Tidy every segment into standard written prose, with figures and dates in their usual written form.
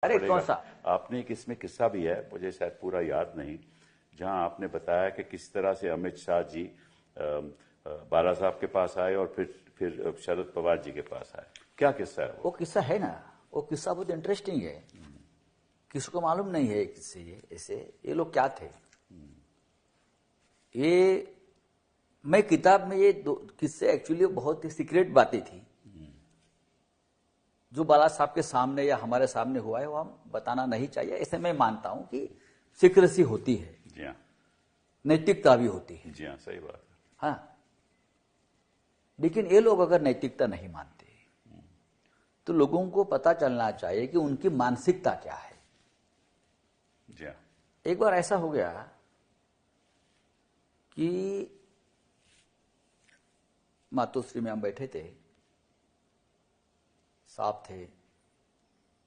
अरे कौन सा? आपने एक इसमें किस्सा भी है, मुझे शायद पूरा याद नहीं, जहां आपने बताया कि किस तरह से अमित शाह जी बाला साहब के पास आए और फिर शरद पवार जी के पास आए। क्या किस्सा है वो किस्सा है ना, वो किस्सा बहुत इंटरेस्टिंग है। किसी को मालूम नहीं है किससे ये ऐसे ये लोग क्या थे। ये मैं किताब में ये दो किस्से एक्चुअली बहुत ही सीक्रेट बातें थी जो बाला साहब के सामने या हमारे सामने हुआ है वो हम बताना नहीं चाहिए। ऐसे मैं मानता हूं कि सीक्रेसी होती है, जी हाँ, नैतिकता भी होती है। जी हाँ, सही बात है। हाँ, लेकिन ये लोग अगर नैतिकता नहीं मानते तो लोगों को पता चलना चाहिए कि उनकी मानसिकता क्या है। जी हाँ, एक बार ऐसा हो गया कि मातोश्री में हम बैठे थे, साहब थे,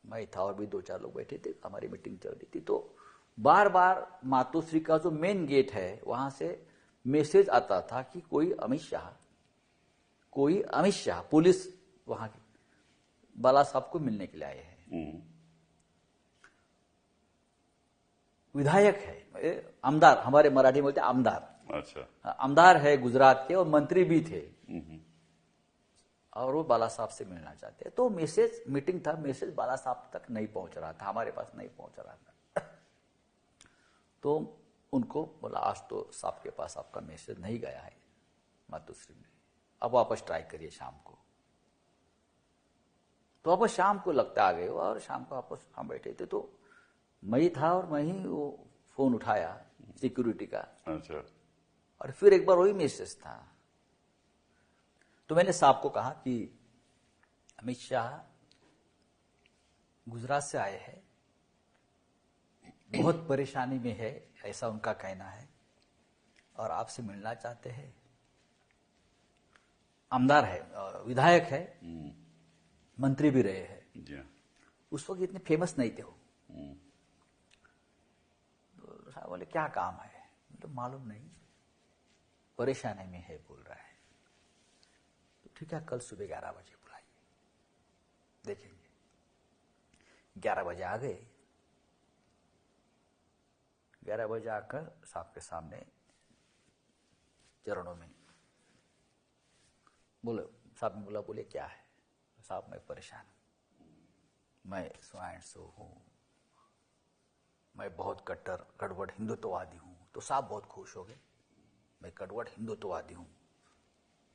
मैं था और भी 2-4 लोग बैठे थे, हमारी मीटिंग चल रही थी। तो बार बार मातोश्री का जो मेन गेट है वहां से मैसेज आता था कि कोई अमित शाह पुलिस वहां की बाला साहब को मिलने के लिए आए हैं। विधायक है, आमदार, हमारे मराठी में बोलते आमदार। अच्छा, आमदार है गुजरात के और मंत्री भी थे और वो बाला साहब से मिलना चाहते हैं। तो मैसेज, मीटिंग था, मैसेज बाला साहब तक नहीं पहुंच रहा था, हमारे पास नहीं पहुंच रहा था। तो उनको बोला आज तो साहब के पास आपका मैसेज नहीं गया है मातोश्री में, अब वापस ट्राई करिए शाम को। तो वापस शाम को लगता आ गए और शाम को वापस हम बैठे थे तो मैं ही था और मैं ही वो फोन उठाया सिक्योरिटी का। अच्छा, और फिर एक बार वही मैसेज था। तो मैंने साहब को कहा कि अमित शाह गुजरात से आए हैं, बहुत परेशानी में है ऐसा उनका कहना है और आपसे मिलना चाहते हैं। आमदार है, विधायक है, मंत्री भी रहे हैं। जी हाँ, उस वक्त इतने फेमस नहीं थे वो। तो साहब बोले क्या काम है? तो मालूम नहीं, परेशानी में है बोल रहा है। तो ठीक है, कल सुबह 11 बजे बुलाइए, देखेंगे। 11 बजे आ गए। 11 बजे आकर साहब के सामने चरणों में बोले, साहब ने बोला, बोले क्या है? साहब मैं परेशान हूं, मैं स्वाइन सो हूं, मैं बहुत कट्टर कड़वट हिंदुत्ववादी हूं। तो साहब बहुत खुश हो गए, मैं कड़वट हिंदुत्ववादी हूं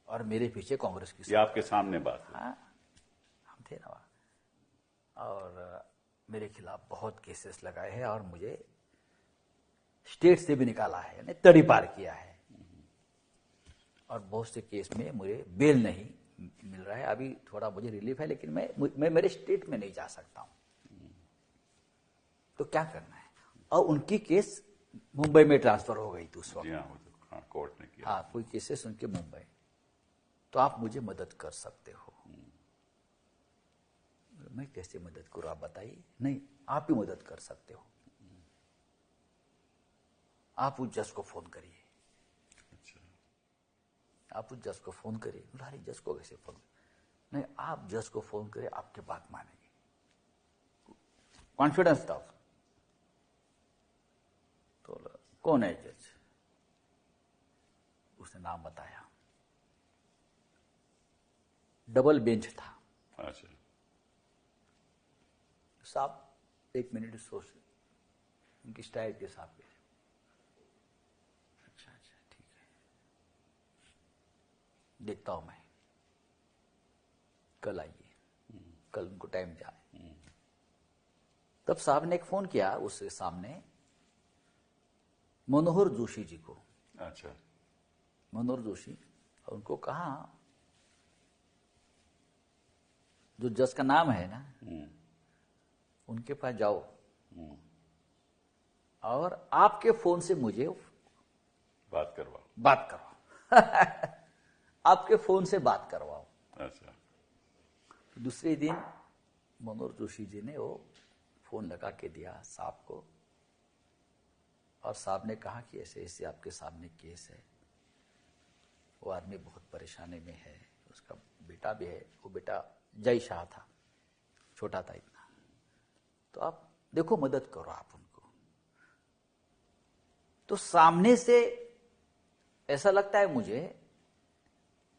और मेरे पीछे कांग्रेस की। ये आपके सामने बात है? हाँ, हम थे ना वहां। और मेरे खिलाफ बहुत केसेस लगाए हैं और मुझे स्टेट से भी निकाला है, यानी तड़ी पार किया है और बहुत से केस में मुझे बेल नहीं मिल रहा है। अभी थोड़ा मुझे रिलीफ है लेकिन मैं मेरे स्टेट में नहीं जा सकता हूं। तो क्या करना है? और उनकी केस मुंबई में ट्रांसफर हो गई थी उस वक्त। जी हाँ, हाँ, कोर्ट ने किया। हाँ, कोई केसेस उनके मुंबई। तो आप मुझे मदद कर सकते हो। मैं कैसे मदद करूं आप बताइए? नहीं, आप ही मदद कर सकते हो। आप उस जज को फोन करिए। आप उस जज को फोन करिए। अरे जज को कैसे फोन? नहीं, आप जज को फोन करिए, आपकी बात मानेंगे। कॉन्फिडेंस था। तो कौन है जज? उसने नाम बताया। डबल बेंच था। अच्छा, साहब 1 मिनट सोच, उनकी स्टाइल के साथ। अच्छा अच्छा ठीक है, देखता हूं मैं, कल आइए, कल उनको टाइम जाए। तब साहब ने एक फोन किया उसके सामने मनोहर जोशी जी को। अच्छा, मनोहर जोशी, और उनको कहा जो जज का नाम है ना, उनके पास जाओ और आपके फोन से मुझे बात करवाओ। आपके फोन से बात करवाओ। अच्छा, दूसरे दिन मनोहर जोशी जी ने वो फोन लगा के दिया साहब को और साहब ने कहा कि ऐसे ऐसे आपके सामने केस है, वो आदमी बहुत परेशानी में है, उसका बेटा भी है, वो बेटा जय शाह था, छोटा था इतना, तो आप देखो, मदद करो आप उनको। तो सामने से ऐसा लगता है मुझे,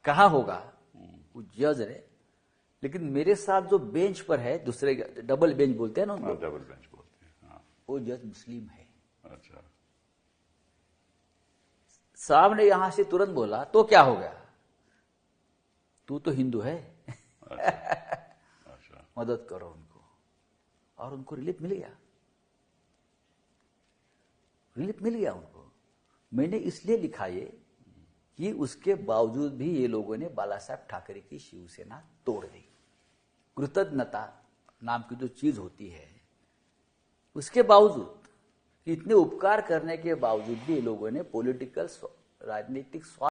कहा होगा वो जज है, लेकिन मेरे साथ जो बेंच पर है, दूसरे डबल बेंच बोलते हैं ना उनको, डबल बेंच बोलते हैं, हाँ। वो जज मुस्लिम है। अच्छा। साहब ने यहां से तुरंत बोला, तो क्या हो गया, तू तो हिंदू है। अच्छा। मदद करो उनको। और उनको रिलीफ मिल गया, रिलीफ मिल गया उनको। मैंने इसलिए लिखा ये कि उसके बावजूद भी ये लोगों ने बाला साहब ठाकरे की शिवसेना तोड़ दी। कृतज्ञता नाम की जो चीज होती है, उसके बावजूद, इतने उपकार करने के बावजूद भी ये लोगों ने पॉलिटिकल राजनीतिक स्वार्थ